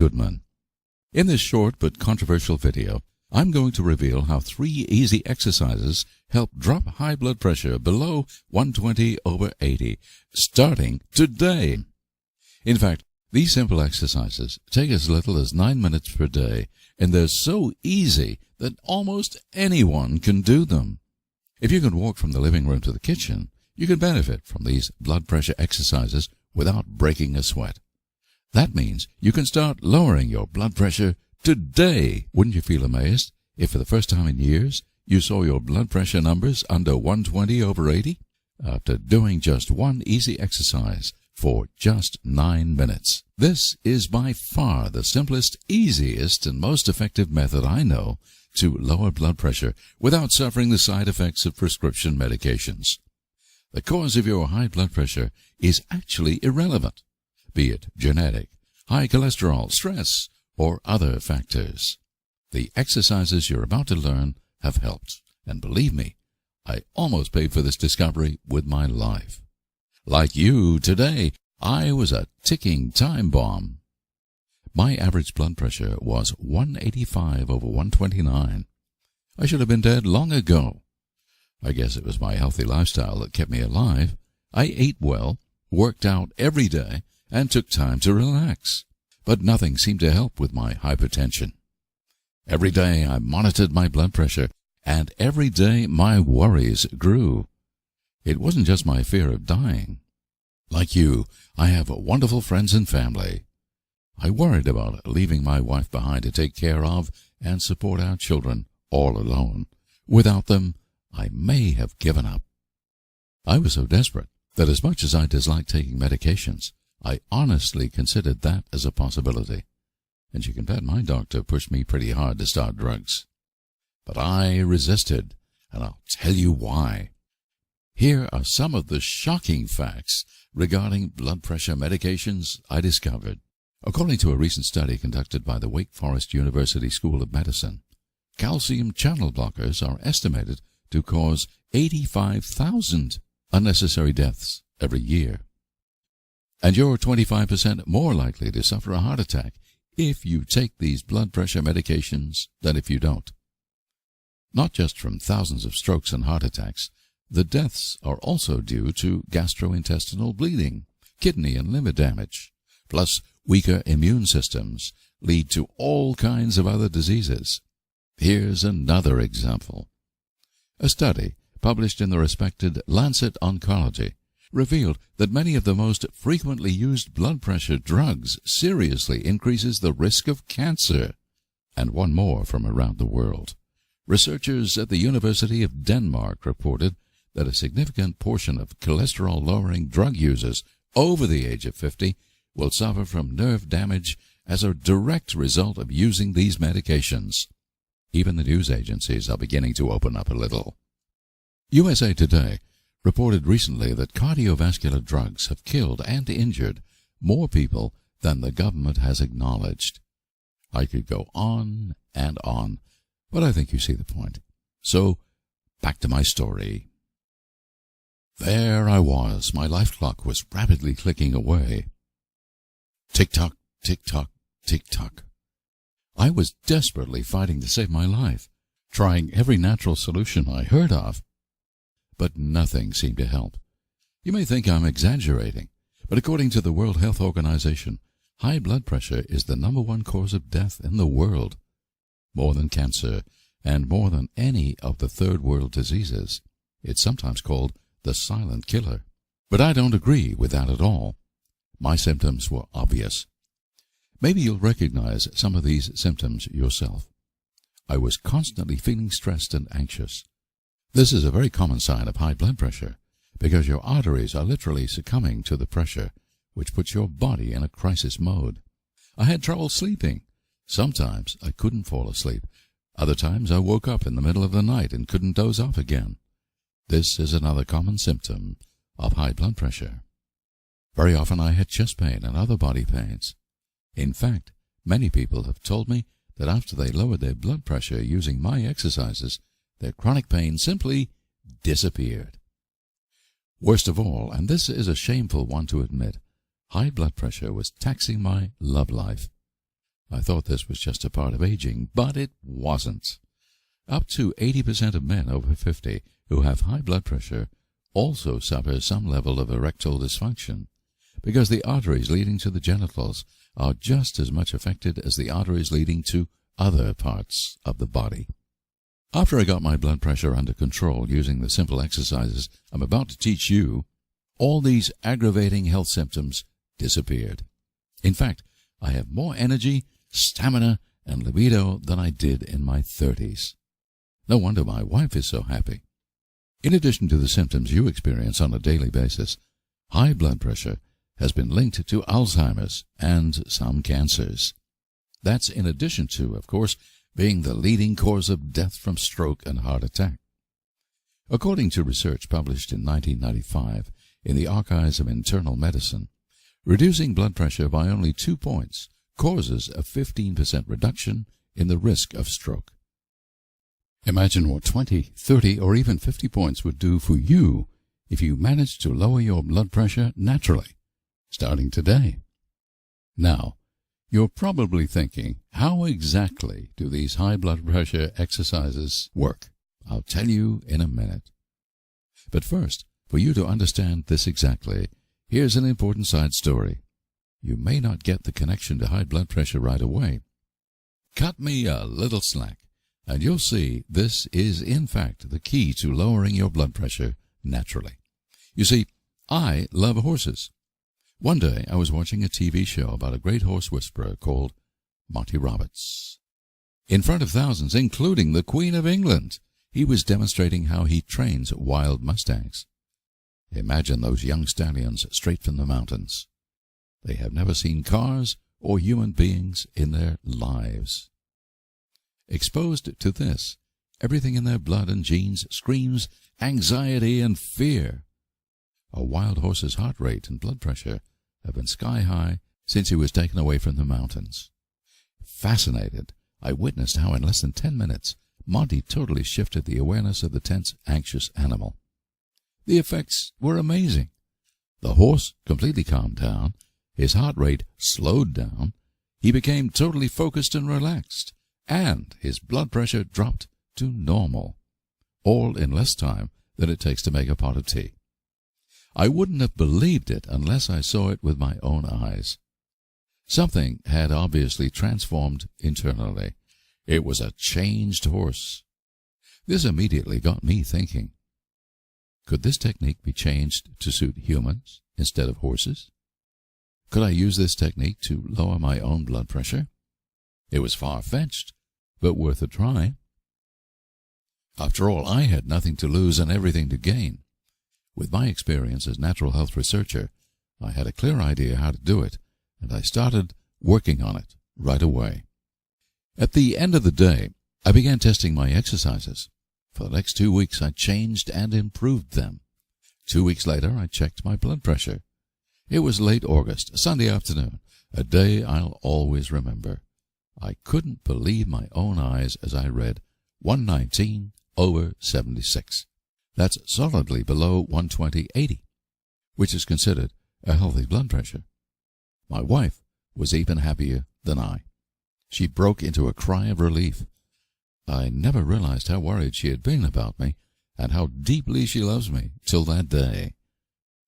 Goodman. In this short but controversial video, I'm going to reveal how 3 easy exercises help drop high blood pressure below 120/80, starting today. In fact, these simple exercises take as little as 9 minutes per day, and they're so easy that almost anyone can do them. If you can walk from the living room to the kitchen, you can benefit from these blood pressure exercises without breaking a sweat. That means you can start lowering your blood pressure today. Wouldn't you feel amazed if for the first time in years you saw your blood pressure numbers under 120/80 after doing just one easy exercise for just 9 minutes? This is by far the simplest, easiest, and most effective method I know to lower blood pressure without suffering the side effects of prescription medications. The cause of your high blood pressure is actually irrelevant, be it genetic, high cholesterol, stress, or other factors. The exercises you're about to learn have helped, and believe me, I almost paid for this discovery with my life. Like you today, I was a ticking time bomb. My average blood pressure was 185/129. I should have been dead long ago. I guess it was my healthy lifestyle that kept me alive. I ate well, worked out every day, and took time to relax. But nothing seemed to help with my hypertension. Every day I monitored my blood pressure, and every day my worries grew. It wasn't just my fear of dying. Like you, I have wonderful friends and family. I worried about leaving my wife behind to take care of and support our children all alone. Without them, I may have given up. I was so desperate that as much as I dislike taking medications, I honestly considered that as a possibility. And you can bet my doctor pushed me pretty hard to start drugs. But I resisted, and I'll tell you why. Here are some of the shocking facts regarding blood pressure medications I discovered. According to a recent study conducted by the Wake Forest University School of Medicine, calcium channel blockers are estimated to cause 85,000 unnecessary deaths every year. And you're 25% more likely to suffer a heart attack if you take these blood pressure medications than if you don't. Not just from thousands of strokes and heart attacks, the deaths are also due to gastrointestinal bleeding, kidney and liver damage, plus weaker immune systems lead to all kinds of other diseases. Here's another example. A study published in the respected Lancet Oncology revealed that many of the most frequently used blood pressure drugs seriously increases the risk of cancer. And one more from around the world. Researchers at the University of Denmark reported that a significant portion of cholesterol-lowering drug users over the age of 50 will suffer from nerve damage as a direct result of using these medications. Even the news agencies are beginning to open up a little. USA Today reported recently that cardiovascular drugs have killed and injured more people than the government has acknowledged. I could go on and on, but I think you see the point. So, back to my story. There I was. My life clock was rapidly clicking away. Tick-tock, tick-tock, tick-tock. I was desperately fighting to save my life, trying every natural solution I heard of. But nothing seemed to help. You may think I'm exaggerating, but according to the World Health Organization, high blood pressure is the #1 cause of death in the world. More than cancer, and more than any of the third world diseases. It's sometimes called the silent killer. But I don't agree with that at all. My symptoms were obvious. Maybe you'll recognize some of these symptoms yourself. I was constantly feeling stressed and anxious. This is a very common sign of high blood pressure, because your arteries are literally succumbing to the pressure, which puts your body in a crisis mode. I had trouble sleeping. Sometimes I couldn't fall asleep. Other times I woke up in the middle of the night and couldn't doze off again. This is another common symptom of high blood pressure. Very often I had chest pain and other body pains. In fact, many people have told me that after they lowered their blood pressure using my exercises, their chronic pain simply disappeared. Worst of all, and this is a shameful one to admit, high blood pressure was taxing my love life. I thought this was just a part of aging, but it wasn't. Up to 80% of men over 50 who have high blood pressure also suffer some level of erectile dysfunction, because the arteries leading to the genitals are just as much affected as the arteries leading to other parts of the body. After I got my blood pressure under control using the simple exercises I'm about to teach you, all these aggravating health symptoms disappeared. In fact, I have more energy, stamina, and libido than I did in my 30s. No wonder my wife is so happy. In addition to the symptoms you experience on a daily basis, high blood pressure has been linked to Alzheimer's and some cancers. That's in addition to, of course, being the leading cause of death from stroke and heart attack. According to research published in 1995 in the Archives of Internal Medicine, reducing blood pressure by only 2 points causes a 15% reduction in the risk of stroke. Imagine what 20, 30, or even 50 points would do for you if you managed to lower your blood pressure naturally, starting today. Now, you're probably thinking, how exactly do these high blood pressure exercises work? I'll tell you in a minute. But first, for you to understand this exactly, here's an important side story. You may not get the connection to high blood pressure right away. Cut me a little slack, and you'll see this is in fact the key to lowering your blood pressure naturally. You see, I love horses. One day I was watching a TV show about a great horse whisperer called Monty Roberts. In front of thousands, including the Queen of England, he was demonstrating how he trains wild mustangs. Imagine those young stallions straight from the mountains. They have never seen cars or human beings in their lives. Exposed to this, everything in their blood and genes screams anxiety and fear. A wild horse's heart rate and blood pressure have been sky high since he was taken away from the mountains. Fascinated, I witnessed how in less than 10 minutes, Monty totally shifted the awareness of the tense, anxious animal. The effects were amazing. The horse completely calmed down, his heart rate slowed down, he became totally focused and relaxed, and his blood pressure dropped to normal, all in less time than it takes to make a pot of tea. I wouldn't have believed it unless I saw it with my own eyes. Something had obviously transformed internally. It was a changed horse. This immediately got me thinking. Could this technique be changed to suit humans instead of horses? Could I use this technique to lower my own blood pressure? It was far-fetched, but worth a try. After all, I had nothing to lose and everything to gain. With my experience as natural health researcher, I had a clear idea how to do it, and I started working on it right away. At the end of the day, I began testing my exercises. For the next 2 weeks, I changed and improved them. 2 weeks later, I checked my blood pressure. It was late August, a Sunday afternoon, a day I'll always remember. I couldn't believe my own eyes as I read 119/76. That's solidly below 120/80, which is considered a healthy blood pressure. My wife was even happier than I. She broke into a cry of relief. I never realized how worried she had been about me, and how deeply she loves me till that day.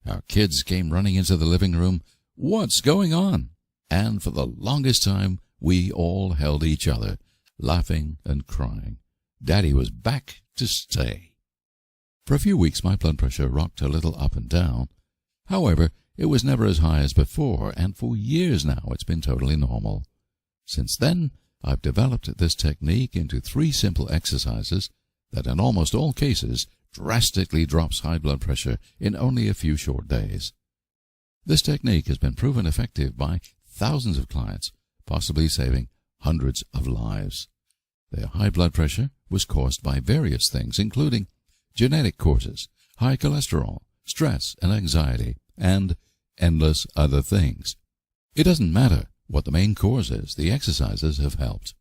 Our kids came running into the living room. "What's going on?" And for the longest time, we all held each other, laughing and crying. Daddy was back to stay. For a few weeks, my blood pressure rocked a little up and down. However, it was never as high as before, and for years now it's been totally normal. Since then, I've developed this technique into 3 simple exercises that in almost all cases drastically drops high blood pressure in only a few short days. This technique has been proven effective by thousands of clients, possibly saving hundreds of lives. Their high blood pressure was caused by various things, including genetic causes, high cholesterol, stress and anxiety, and endless other things. It doesn't matter what the main cause is, the exercises have helped.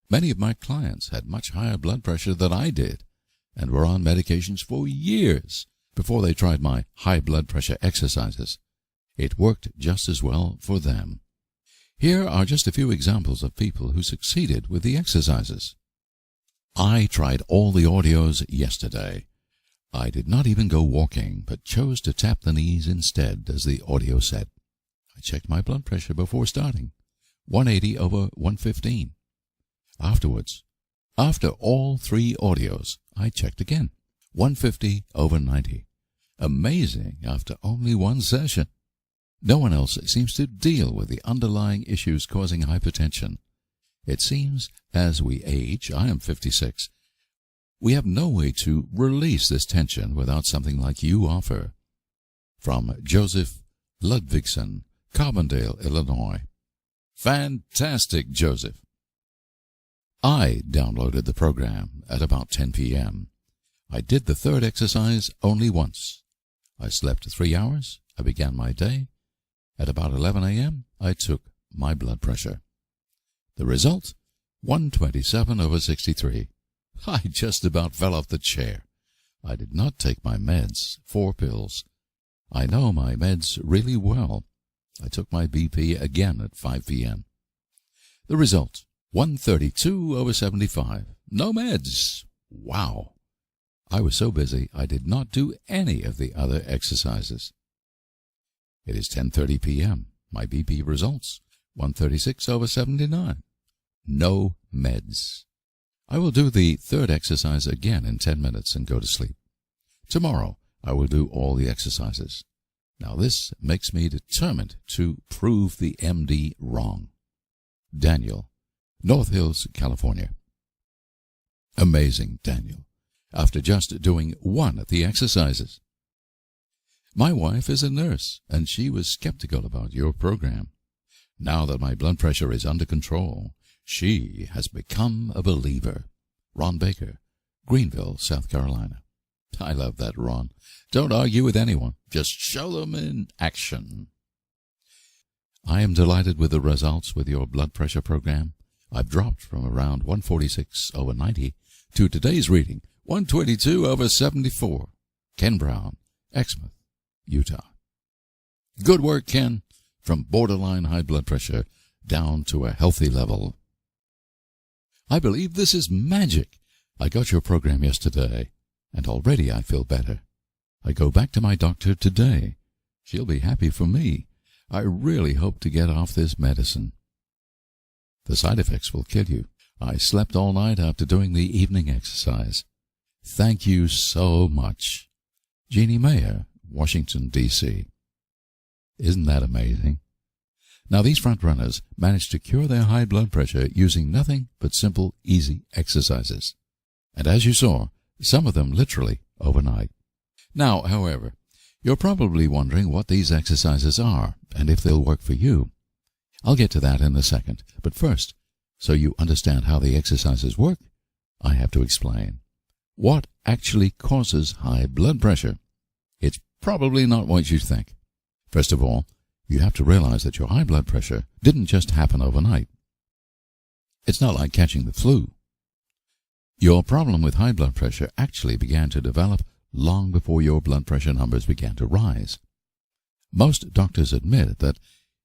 Many of my clients had much higher blood pressure than I did, and were on medications for years before they tried my high blood pressure exercises. It worked just as well for them. Here are just a few examples of people who succeeded with the exercises. I tried all the audios yesterday. I did not even go walking, but chose to tap the knees instead, as the audio said. I checked my blood pressure before starting, 180/115. Afterwards, after all 3 audios, I checked again, 150/90. Amazing after only 1 session. No one else seems to deal with the underlying issues causing hypertension. It seems as we age, I am 56, we have no way to release this tension without something like you offer. From Joseph Ludvigson, Carbondale, Illinois. Fantastic, Joseph. I downloaded the program at about 10 p.m. I did the 3rd exercise only once. I slept 3 hours. I began my day. At about 11 a.m., I took my blood pressure. The result? 127/63. I just about fell off the chair. I did not take my meds, 4 pills. I know my meds really well. I took my BP again at 5 p.m. The result? 132/75. No meds. Wow. I was so busy I did not do any of the other exercises. It is 10:30 p.m. My BP results, 136/79. No meds. I will do the 3rd exercise again in 10 minutes and go to sleep. Tomorrow I will do all the exercises. Now this makes me determined to prove the MD wrong. Daniel, North Hills, California. Amazing, Daniel, after just doing 1 of the exercises. My wife is a nurse, and she was skeptical about your program. Now that my blood pressure is under control, she has become a believer. Ron Baker, Greenville, South Carolina. I love that, Ron. Don't argue with anyone. Just show them in action. I am delighted with the results with your blood pressure program. I've dropped from around 146/90 to today's reading, 122/74. Ken Brown, Exmouth, Utah. Good work, Ken. From borderline high blood pressure down to a healthy level. I believe this is magic. I got your program yesterday, and already I feel better. I go back to my doctor today. She'll be happy for me. I really hope to get off this medicine. The side effects will kill you. I slept all night after doing the evening exercise. Thank you so much. Jeannie Mayer, Washington, D.C. Isn't that amazing? Now, these front runners managed to cure their high blood pressure using nothing but simple, easy exercises. And as you saw, some of them literally overnight. Now, however, you're probably wondering what these exercises are and if they'll work for you. I'll get to that in a second, but first, so you understand how the exercises work, I have to explain. What actually causes high blood pressure? It's probably not what you think. First of all, you have to realize that your high blood pressure didn't just happen overnight. It's not like catching the flu. Your problem with high blood pressure actually began to develop long before your blood pressure numbers began to rise. Most doctors admit that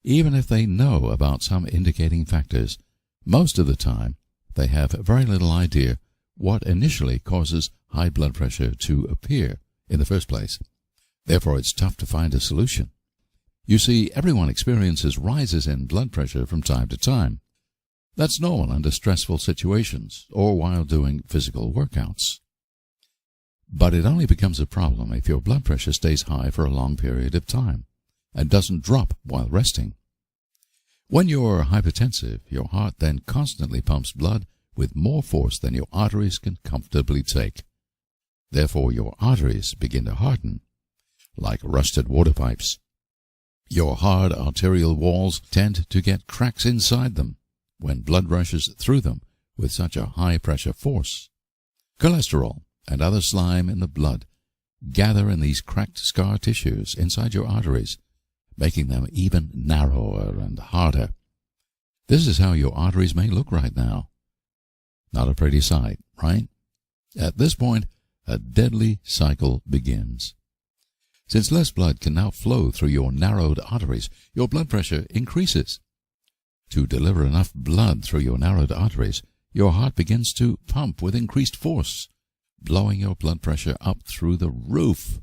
even if they know about some indicating factors, most of the time they have very little idea what initially causes high blood pressure to appear in the first place. Therefore, it's tough to find a solution. You see, everyone experiences rises in blood pressure from time to time. That's normal under stressful situations or while doing physical workouts. But it only becomes a problem if your blood pressure stays high for a long period of time and doesn't drop while resting. When you're hypertensive, your heart then constantly pumps blood with more force than your arteries can comfortably take. Therefore, your arteries begin to harden, like rusted water pipes. Your hard arterial walls tend to get cracks inside them when blood rushes through them with such a high-pressure force. Cholesterol and other slime in the blood gather in these cracked scar tissues inside your arteries, making them even narrower and harder. This is how your arteries may look right now. Not a pretty sight, right? At this point, a deadly cycle begins. Since less blood can now flow through your narrowed arteries, your blood pressure increases. To deliver enough blood through your narrowed arteries, your heart begins to pump with increased force, blowing your blood pressure up through the roof.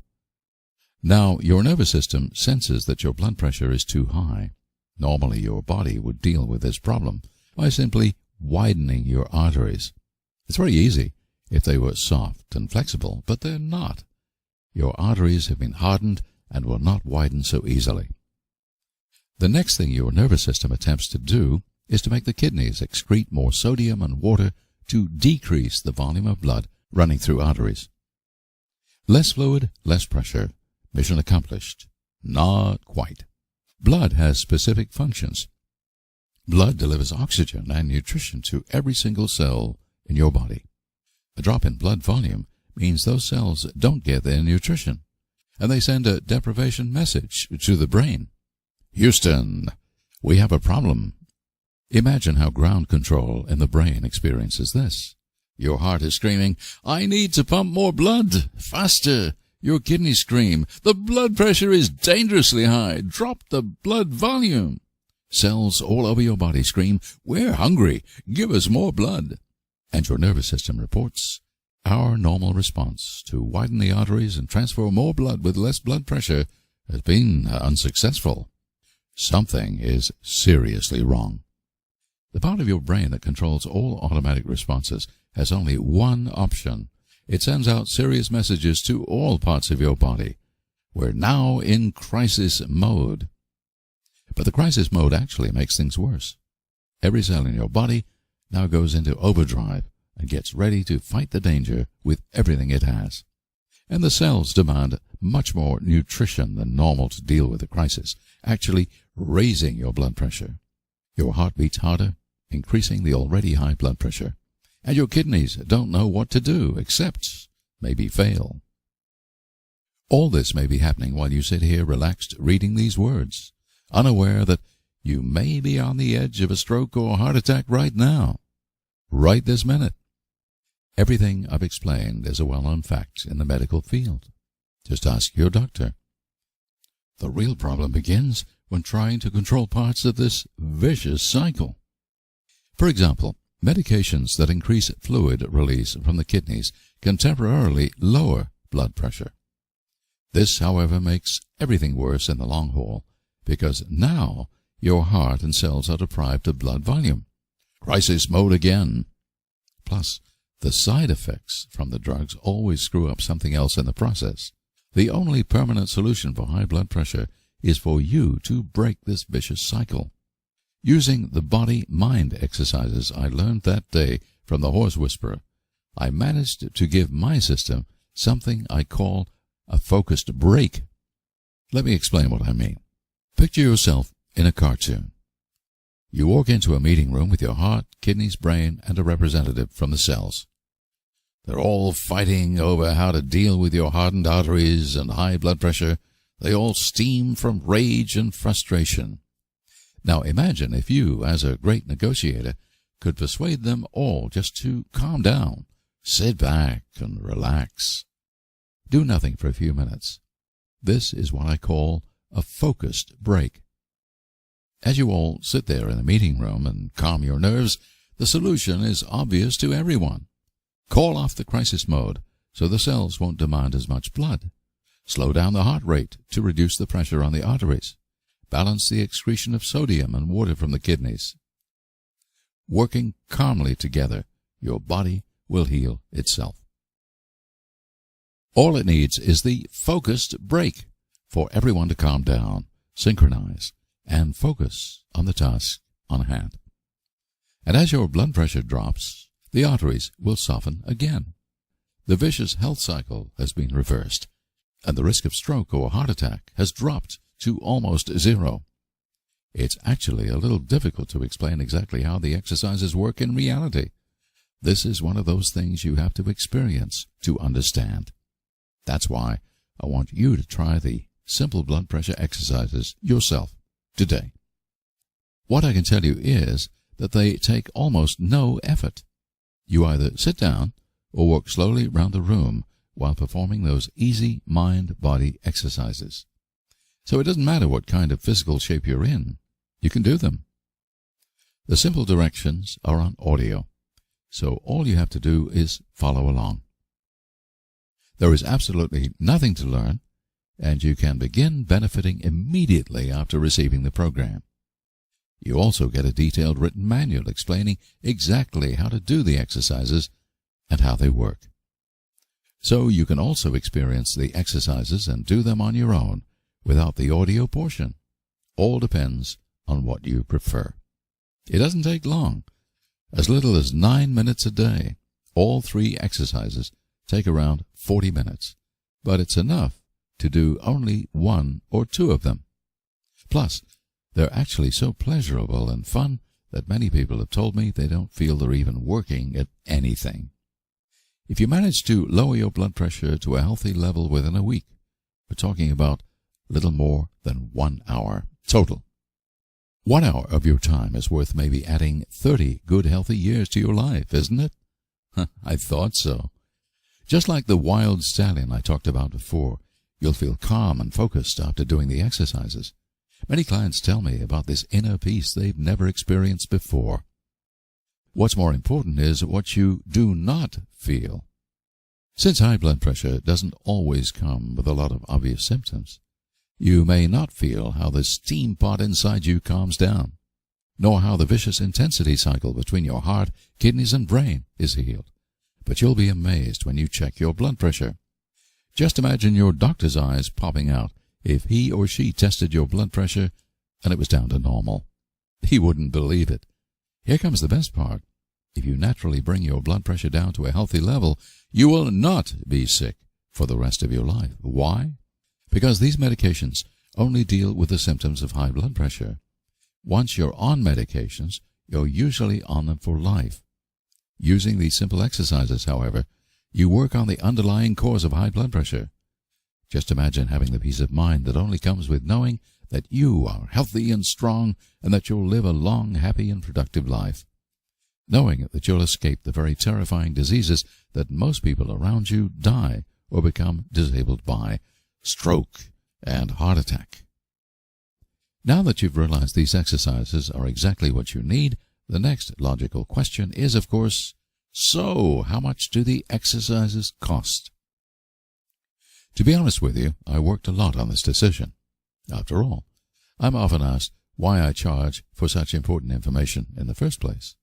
Now, your nervous system senses that your blood pressure is too high. Normally, your body would deal with this problem by simply widening your arteries. It's very easy if they were soft and flexible, but they're not. Your arteries have been hardened and will not widen so easily. The next thing your nervous system attempts to do is to make the kidneys excrete more sodium and water to decrease the volume of blood running through arteries. Less fluid, less pressure. Mission accomplished. Not quite. Blood has specific functions. Blood delivers oxygen and nutrition to every single cell in your body. A drop in blood volume means those cells don't get their nutrition, and they send a deprivation message to the brain. Houston, we have a problem. Imagine how ground control in the brain experiences this. Your heart is screaming, I need to pump more blood, faster. Your kidneys scream, the blood pressure is dangerously high, drop the blood volume. Cells all over your body scream, we're hungry, give us more blood. And your nervous system reports, our normal response to widen the arteries and transfer more blood with less blood pressure has been unsuccessful. Something is seriously wrong. The part of your brain that controls all automatic responses has only one option. It sends out serious messages to all parts of your body. We're now in crisis mode. But the crisis mode actually makes things worse. Every cell in your body now goes into overdrive and gets ready to fight the danger with everything it has. And the cells demand much more nutrition than normal to deal with the crisis, actually raising your blood pressure. Your heart beats harder, increasing the already high blood pressure. And your kidneys don't know what to do except maybe fail. All this may be happening while you sit here relaxed reading these words, unaware that you may be on the edge of a stroke or heart attack right now, right this minute. Everything I've explained is a well-known fact in the medical field. Just ask your doctor. The real problem begins when trying to control parts of this vicious cycle. For example, medications that increase fluid release from the kidneys can temporarily lower blood pressure. This, however, makes everything worse in the long haul, because now your heart and cells are deprived of blood volume. Crisis mode again. Plus, the side effects from the drugs always screw up something else in the process. The only permanent solution for high blood pressure is for you to break this vicious cycle. Using the body-mind exercises I learned that day from the horse whisperer, I managed to give my system something I call a focused break. Let me explain what I mean. Picture yourself in a cartoon. You walk into a meeting room with your heart, kidneys, brain, and a representative from the cells. They're all fighting over how to deal with your hardened arteries and high blood pressure. They all steam from rage and frustration. Now imagine if you, as a great negotiator, could persuade them all just to calm down, sit back and relax. Do nothing for a few minutes. This is what I call a focused break. As you all sit there in the meeting room and calm your nerves, the solution is obvious to everyone. Call off the crisis mode so the cells won't demand as much blood. Slow down the heart rate to reduce the pressure on the arteries. Balance the excretion of sodium and water from the kidneys. Working calmly together, your body will heal itself. All it needs is the focused break for everyone to calm down, synchronize, and focus on the task on hand. And as your blood pressure drops, the arteries will soften again. The vicious health cycle has been reversed, and the risk of stroke or heart attack has dropped to almost zero. It's actually a little difficult to explain exactly how the exercises work in reality. This is one of those things you have to experience to understand. That's why I want you to try the simple blood pressure exercises yourself today. What I can tell you is that they take almost no effort. You either sit down or walk slowly round the room while performing those easy mind-body exercises. So it doesn't matter what kind of physical shape you're in. You can do them. The simple directions are on audio, so all you have to do is follow along. There is absolutely nothing to learn, and you can begin benefiting immediately after receiving the program. You also get a detailed written manual explaining exactly how to do the exercises and how they work. So you can also experience the exercises and do them on your own without the audio portion. All depends on what you prefer. It doesn't take long. As little as 9 minutes a day. All 3 exercises take around 40 minutes, but it's enough to do only 1 or 2 of them. Plus, they're actually so pleasurable and fun that many people have told me they don't feel they're even working at anything. If you manage to lower your blood pressure to a healthy level within a week, we're talking about little more than 1 hour total. 1 hour of your time is worth maybe adding 30 good healthy years to your life, isn't it? I thought so. Just like the wild stallion I talked about before, you'll feel calm and focused after doing the exercises. Many clients tell me about this inner peace they've never experienced before. What's more important is what you do not feel. Since high blood pressure doesn't always come with a lot of obvious symptoms, you may not feel how the steam pot inside you calms down, nor how the vicious intensity cycle between your heart, kidneys, and brain is healed. But you'll be amazed when you check your blood pressure. Just imagine your doctor's eyes popping out if he or she tested your blood pressure and it was down to normal. He wouldn't believe it. Here comes the best part. If you naturally bring your blood pressure down to a healthy level, you will not be sick for the rest of your life. Why? Because these medications only deal with the symptoms of high blood pressure. Once you're on medications, you're usually on them for life. Using these simple exercises, however, you work on the underlying cause of high blood pressure. Just imagine having the peace of mind that only comes with knowing that you are healthy and strong and that you'll live a long, happy, and productive life. Knowing that you'll escape the very terrifying diseases that most people around you die or become disabled by: stroke and heart attack. Now that you've realized these exercises are exactly what you need, the next logical question is, of course, so how much do the exercises cost? To be honest with you, I worked a lot on this decision. After all, I'm often asked why I charge for such important information in the first place.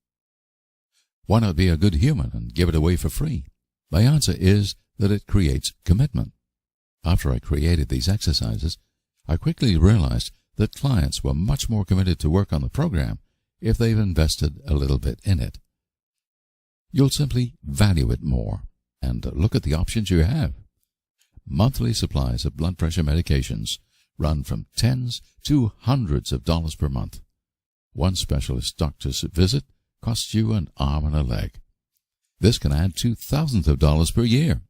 Why not be a good human and give it away for free? My answer is that it creates commitment. After I created these exercises, I quickly realized that clients were much more committed to work on the program if they've invested a little bit in it. You'll simply value it more and look at the options you have. Monthly supplies of blood pressure medications run from tens to hundreds of dollars per month. One specialist doctor's visit costs you an arm and a leg. This can add to thousands of dollars per year.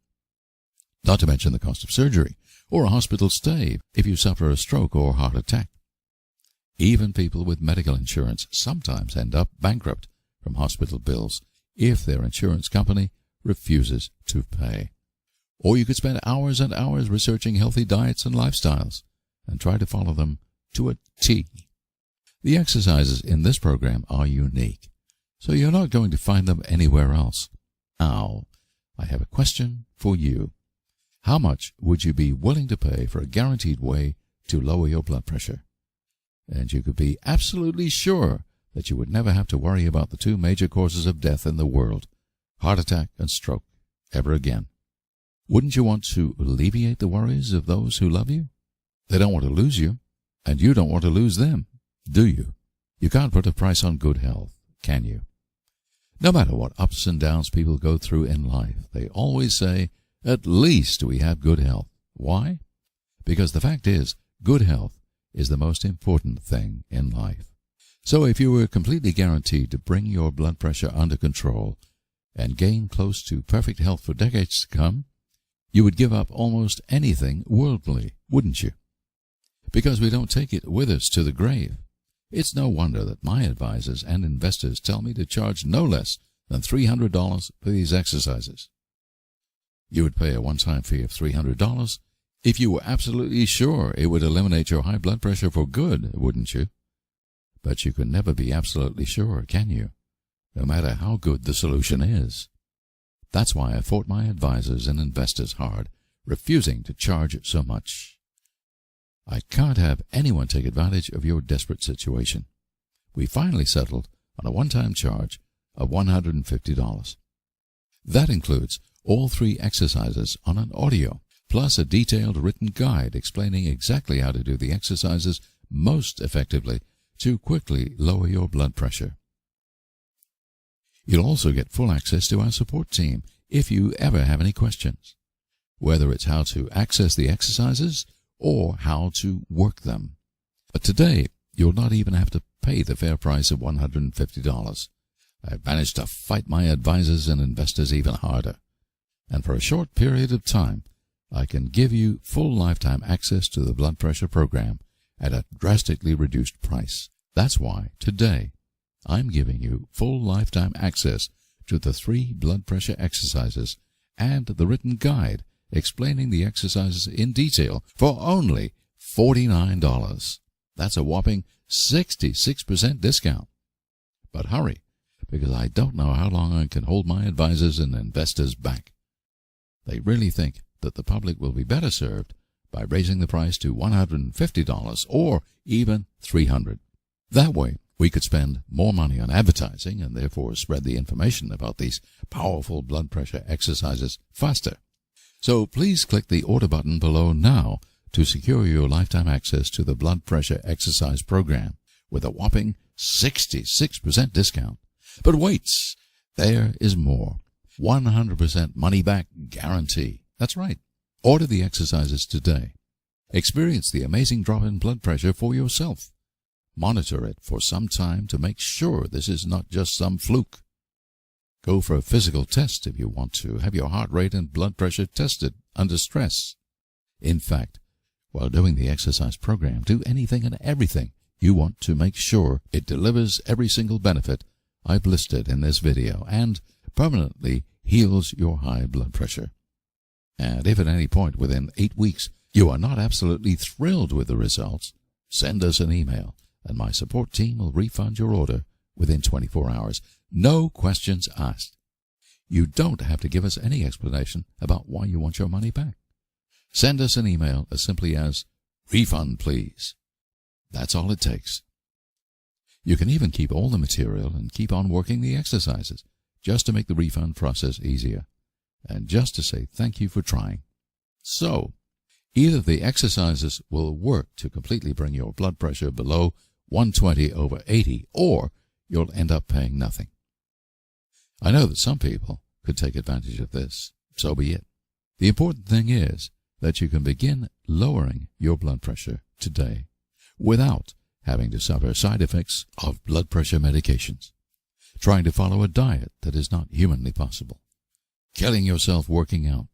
Not to mention the cost of surgery or a hospital stay if you suffer a stroke or heart attack. Even people with medical insurance sometimes end up bankrupt from hospital bills if their insurance company refuses to pay. Or you could spend hours and hours researching healthy diets and lifestyles and try to follow them to a T. The exercises in this program are unique, so you're not going to find them anywhere else. Now, I have a question for you. How much would you be willing to pay for a guaranteed way to lower your blood pressure? And you could be absolutely sure that you would never have to worry about the 2 major causes of death in the world, heart attack and stroke, ever again. Wouldn't you want to alleviate the worries of those who love you? They don't want to lose you, and you don't want to lose them, do you? You can't put a price on good health, can you? No matter what ups and downs people go through in life, they always say, at least we have good health. Why? Because the fact is, good health is the most important thing in life. So if you were completely guaranteed to bring your blood pressure under control and gain close to perfect health for decades to come, you would give up almost anything worldly, wouldn't you? Because we don't take it with us to the grave. It's no wonder that my advisors and investors tell me to charge no less than $300 for these exercises. You would pay a one-time fee of $300 if you were absolutely sure it would eliminate your high blood pressure for good, wouldn't you? But you can never be absolutely sure, can you? No matter how good the solution is. That's why I fought my advisors and investors hard, refusing to charge so much. I can't have anyone take advantage of your desperate situation. We finally settled on a one-time charge of $150. That includes all 3 exercises on an audio, plus a detailed written guide explaining exactly how to do the exercises most effectively to quickly lower your blood pressure. You'll also get full access to our support team if you ever have any questions, whether it's how to access the exercises or how to work them. But today, you'll not even have to pay the fair price of $150. I've managed to fight my advisors and investors even harder. And for a short period of time, I can give you full lifetime access to the blood pressure program at a drastically reduced price. That's why, today, I'm giving you full lifetime access to the 3 blood pressure exercises and the written guide explaining the exercises in detail for only $49. That's a whopping 66% discount. But hurry, because I don't know how long I can hold my advisors and investors back. They really think that the public will be better served by raising the price to $150 or even $300. That way, we could spend more money on advertising and therefore spread the information about these powerful blood pressure exercises faster. So please click the order button below now to secure your lifetime access to the blood pressure exercise program with a whopping 66% discount. But wait, there is more. 100% money back guarantee. That's right. Order the exercises today. Experience the amazing drop in blood pressure for yourself. Monitor it for some time to make sure this is not just some fluke. Go for a physical test if you want to. Have your heart rate and blood pressure tested under stress. In fact, while doing the exercise program, do anything and everything you want to make sure it delivers every single benefit I've listed in this video and permanently heals your high blood pressure. And if at any point within 8 weeks you are not absolutely thrilled with the results, send us an email and my support team will refund your order within 24 hours. No questions asked. You don't have to give us any explanation about why you want your money back. Send us an email as simply as, "Refund, please." That's all it takes. You can even keep all the material and keep on working the exercises, just to make the refund process easier, and just to say thank you for trying. So, either the exercises will work to completely bring your blood pressure below 120/80, or you'll end up paying nothing. I know that some people could take advantage of this, so be it. The important thing is that you can begin lowering your blood pressure today without having to suffer side effects of blood pressure medications, trying to follow a diet that is not humanly possible, killing yourself working out,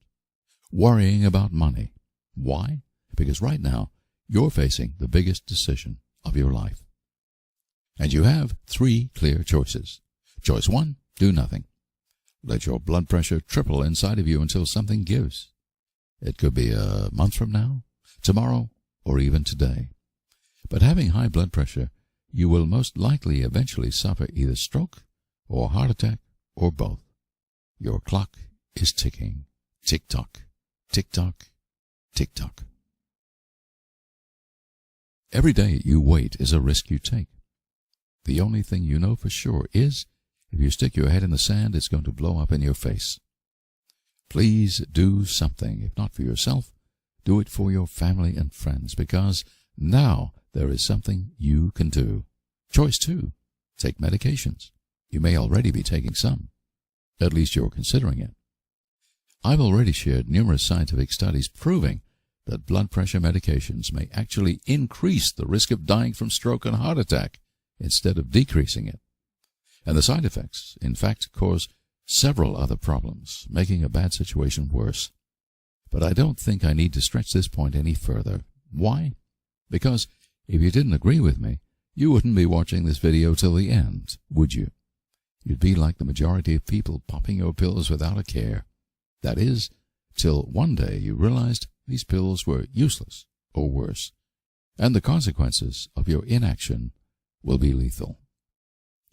worrying about money. Why? Because right now you're facing the biggest decision of your life. And you have 3 clear choices. Choice 1, do nothing. Let your blood pressure triple inside of you until something gives. It could be a month from now, tomorrow, or even today. But having high blood pressure, you will most likely eventually suffer either stroke or heart attack or both. Your clock is ticking. Tick-tock, tick-tock, tick-tock. Every day you wait is a risk you take. The only thing you know for sure is if you stick your head in the sand, it's going to blow up in your face. Please do something. If not for yourself, do it for your family and friends, because now there is something you can do. Choice 2, take medications. You may already be taking some. At least you're considering it. I've already shared numerous scientific studies proving that blood pressure medications may actually increase the risk of dying from stroke and heart attack instead of decreasing it. And the side effects, in fact, cause several other problems, making a bad situation worse. But I don't think I need to stretch this point any further. Why? Because if you didn't agree with me, you wouldn't be watching this video till the end, would you? You'd be like the majority of people popping your pills without a care. That is, till one day you realized these pills were useless or worse, and the consequences of your inaction will be lethal.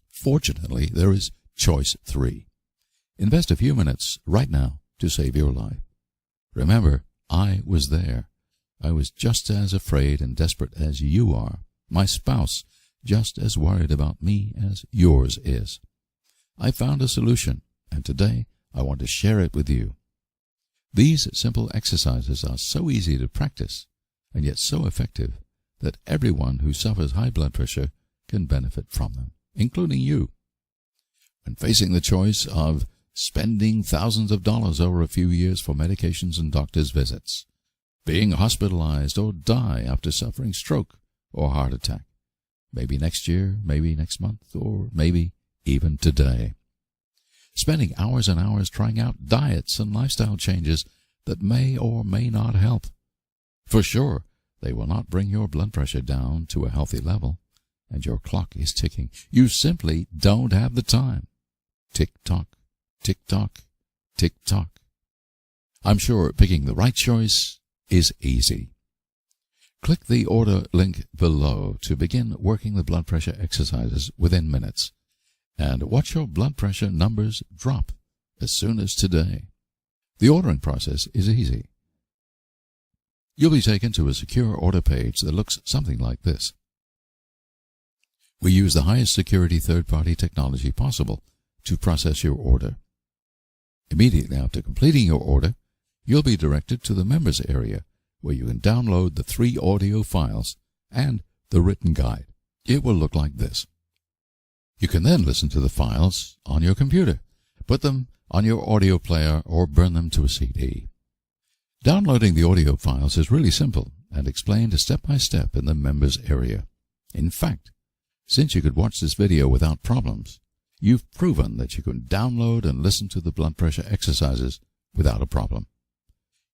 Fortunately, there is choice 3. Invest a few minutes right now to save your life. Remember, I was there. I was just as afraid and desperate as you are. My spouse just as worried about me as yours is. I found a solution, and today I want to share it with you. These simple exercises are so easy to practice, and yet so effective, that everyone who suffers high blood pressure can benefit from them, including you. When facing the choice of spending thousands of dollars over a few years for medications and doctor's visits, being hospitalized or die after suffering stroke or heart attack, maybe next year, maybe next month, or maybe even today. Spending hours and hours trying out diets and lifestyle changes that may or may not help. For sure, they will not bring your blood pressure down to a healthy level, and your clock is ticking. You simply don't have the time. Tick-tock, tick-tock, tick-tock. I'm sure picking the right choice is easy. Click the order link below to begin working the blood pressure exercises within minutes, and watch your blood pressure numbers drop as soon as today. The ordering process is easy. You'll be taken to a secure order page that looks something like this. We use the highest security third-party technology possible to process your order. Immediately after completing your order, you'll be directed to the members area, where you can download the 3 audio files and the written guide. It will look like this. You can then listen to the files on your computer, put them on your audio player, or burn them to a CD. Downloading the audio files is really simple and explained step by step in the members area. In fact, since you could watch this video without problems, you've proven that you can download and listen to the blood pressure exercises without a problem.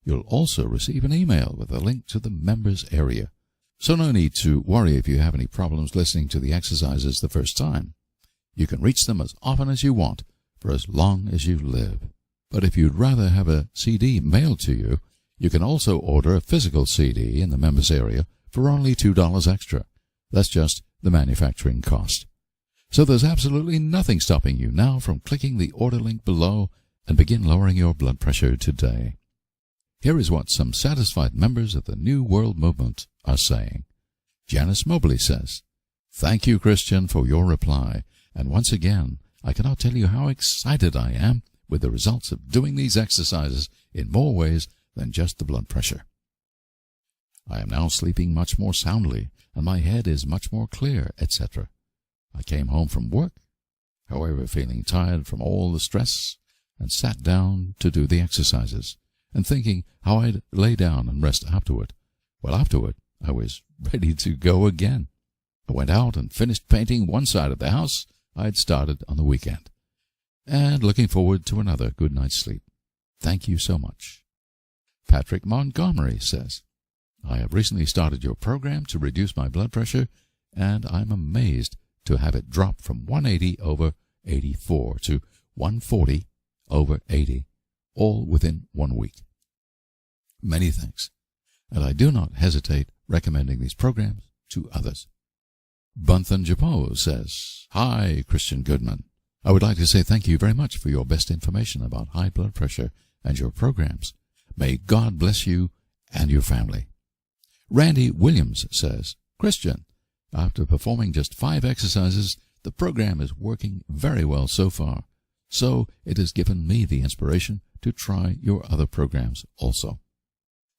You'll also receive an email with a link to the members area, so no need to worry if you have any problems listening to the exercises the first time. You can reach them as often as you want for as long as you live. But if you'd rather have a CD mailed to you, you can also order a physical CD in the members area for only $2 extra. That's just the manufacturing cost. So there's absolutely nothing stopping you now from clicking the order link below and begin lowering your blood pressure today. Here is what some satisfied members of the New World Movement are saying. Janice Mobley says, "Thank you, Christian, for your reply. And once again, I cannot tell you how excited I am with the results of doing these exercises in more ways than just the blood pressure. I am now sleeping much more soundly, and my head is much more clear, etc. I came home from work, however, feeling tired from all the stress, and sat down to do the exercises, and thinking how I'd lay down and rest afterward. Well, afterward, I was ready to go again. I went out and finished painting one side of the house I had started on the weekend, and looking forward to another good night's sleep. Thank you so much." Patrick Montgomery says, "I have recently started your program to reduce my blood pressure, and I'm amazed to have it drop from 180/84 to 140/80, all within 1 week. Many thanks, and I do not hesitate recommending these programs to others." Bunthan Japo says, "Hi, Christian Goodman. I would like to say thank you very much for your best information about high blood pressure and your programs. May God bless you and your family." Randy Williams says, "Christian, after performing just 5 exercises, the program is working very well so far, so it has given me the inspiration to try your other programs also."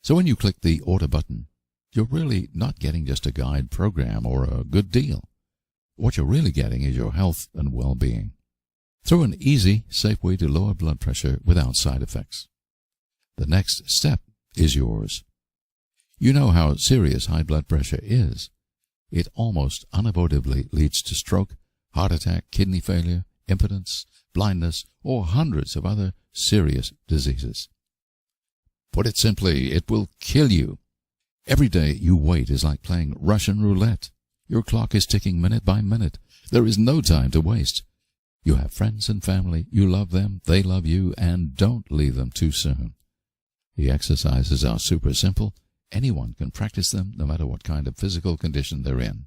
So when you click the order button, you're really not getting just a guide program or a good deal. What you're really getting is your health and well-being, through an easy, safe way to lower blood pressure without side effects. The next step is yours. You know how serious high blood pressure is. It almost unavoidably leads to stroke, heart attack, kidney failure, impotence, blindness, or hundreds of other serious diseases. Put it simply, it will kill you. Every day you wait is like playing Russian roulette. Your clock is ticking minute by minute. There is no time to waste. You have friends and family. You love them. They love you. And don't leave them too soon. The exercises are super simple. Anyone can practice them no matter what kind of physical condition they're in.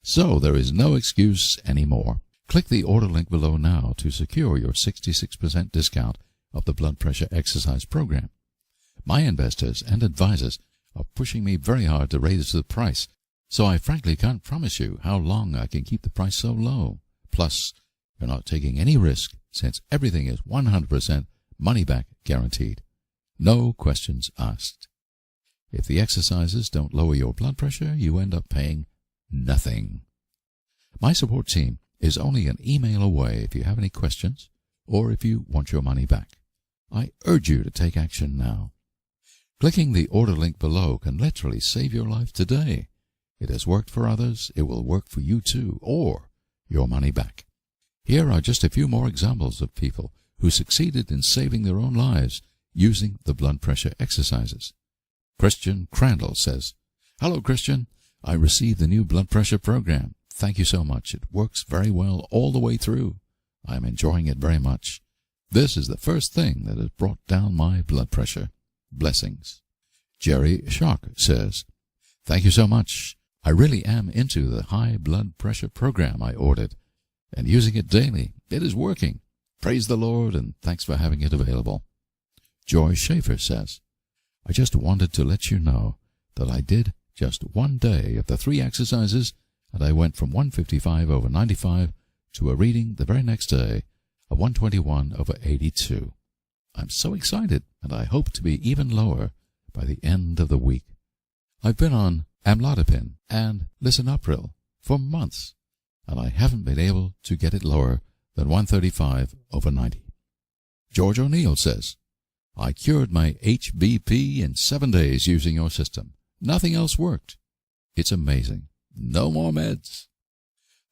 So there is no excuse anymore. Click the order link below now to secure your 66% discount of the blood pressure exercise program. My investors and advisors are pushing me very hard to raise the price, so I frankly can't promise you how long I can keep the price so low. Plus, you're not taking any risk since everything is 100% money-back guaranteed. No questions asked. If the exercises don't lower your blood pressure, you end up paying nothing. My support team is only an email away if you have any questions or if you want your money back. I urge you to take action now. Clicking the order link below can literally save your life today. It has worked for others, it will work for you too, or your money back. Here are just a few more examples of people who succeeded in saving their own lives using the blood pressure exercises. Christian Crandall says, "Hello, Christian. I received the new blood pressure program. Thank you so much. It works very well all the way through. I am enjoying it very much. This is the first thing that has brought down my blood pressure. Blessings." Jerry Shock says, "Thank you so much. I really am into the high blood pressure program I ordered and using it daily. It is working. Praise the Lord and thanks for having it available." Joy Schaefer says, "I just wanted to let you know that I did just one day of the 3 exercises and I went from 155/95 to a reading the very next day of 121/82. I'm so excited and I hope to be even lower by the end of the week. I've been on amlodipine and lisinopril for months and I haven't been able to get it lower than 135/90. George O'Neill says, "I cured my HBP in 7 days using your system. Nothing else worked. It's amazing. No more meds."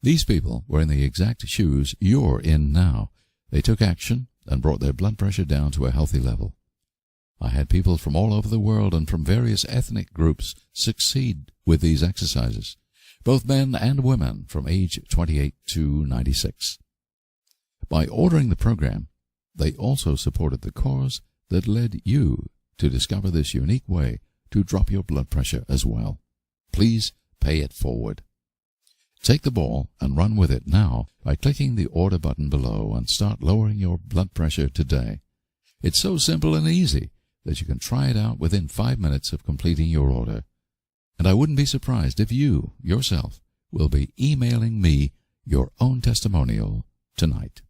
These people were in the exact shoes you're in now. They took action and brought their blood pressure down to a healthy level. I had people from all over the world and from various ethnic groups succeed with these exercises, both men and women from age 28 to 96. By ordering the program, they also supported the cause that led you to discover this unique way to drop your blood pressure as well. Please pay it forward. Take the ball and run with it now by clicking the order button below and start lowering your blood pressure today. It's so simple and easy that you can try it out within 5 minutes of completing your order. And I wouldn't be surprised if you, yourself, will be emailing me your own testimonial tonight.